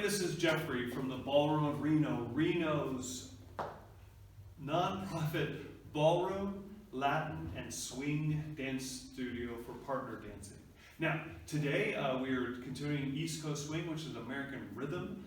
right, this is Jeffrey from the Ballroom of Reno, Reno's nonprofit Ballroom Latin and Swing Dance Studio for partner dancing. Now, today we are continuing East Coast Swing, which is American rhythm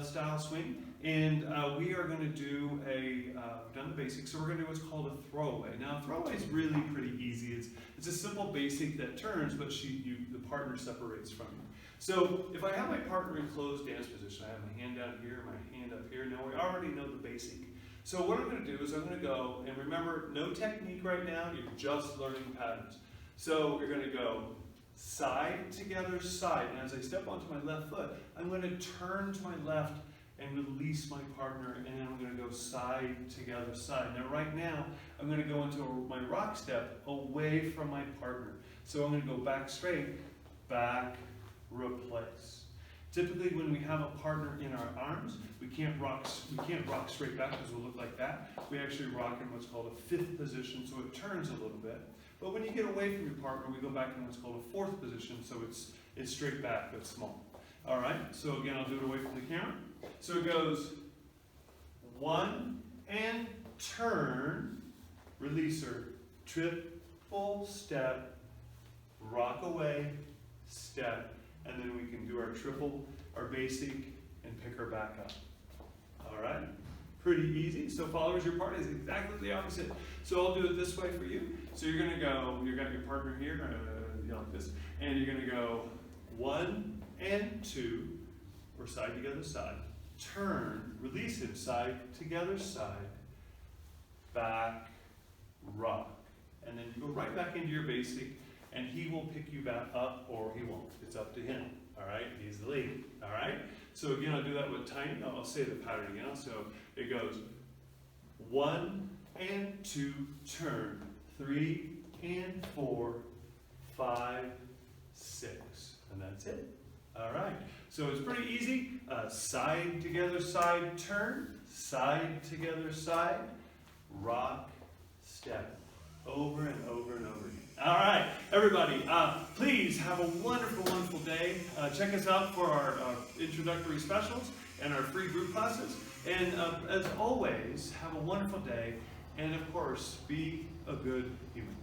style swing, and we are going to do we've done the basics, so we're going to do what's called a throwaway. Now, a throwaway is really pretty easy. It's a simple basic that turns, but the partner separates from you. So if I have my partner in closed dance position, I have my hand down here, my hand up here. Now we already know the basic. So what I'm going to do is I'm going to go, and remember, no technique right now, you're just learning patterns. So you're going to go side, together, side. And as I step onto my left foot, I'm going to turn to my left and release my partner, and then I'm going to go side, together, side. Now right now, I'm going to go into my rock step away from my partner. So I'm going to go back straight, back, replace. Typically, when we have a partner in our arms, we can't rock straight back because we'll look like that. We actually rock in what's called a fifth position, so it turns a little bit. But when you get away from your partner, we go back in what's called a fourth position, so it's straight back but small. All right. So again, I'll do it away from the camera. So it goes one and turn, release her, triple step, rock away, step. And then we can do our triple, our basic, and pick her back up. All right? Pretty easy. So followers, your part is exactly the opposite. So I'll do it this way for you. So you're going to go, you've got your partner here, like this, and you're going to go 1 and 2, or side together side. Turn, release him, side together side, back, rock. And then you go right back into your basic, and he will pick you back up or he won't. It's up to him. All right? He's the lead. All right? So again, I'll do that with tiny. I'll say the pattern again. So it goes 1 and 2, turn, 3 and 4, 5, 6. And that's it. All right. So it's pretty easy. Side together, side, turn, side together, side, rock, step. Over and over and over again. All right, everybody, please have a wonderful, wonderful day. Check us out for our introductory specials and our free group classes. And as always, have a wonderful day. And of course, be a good human.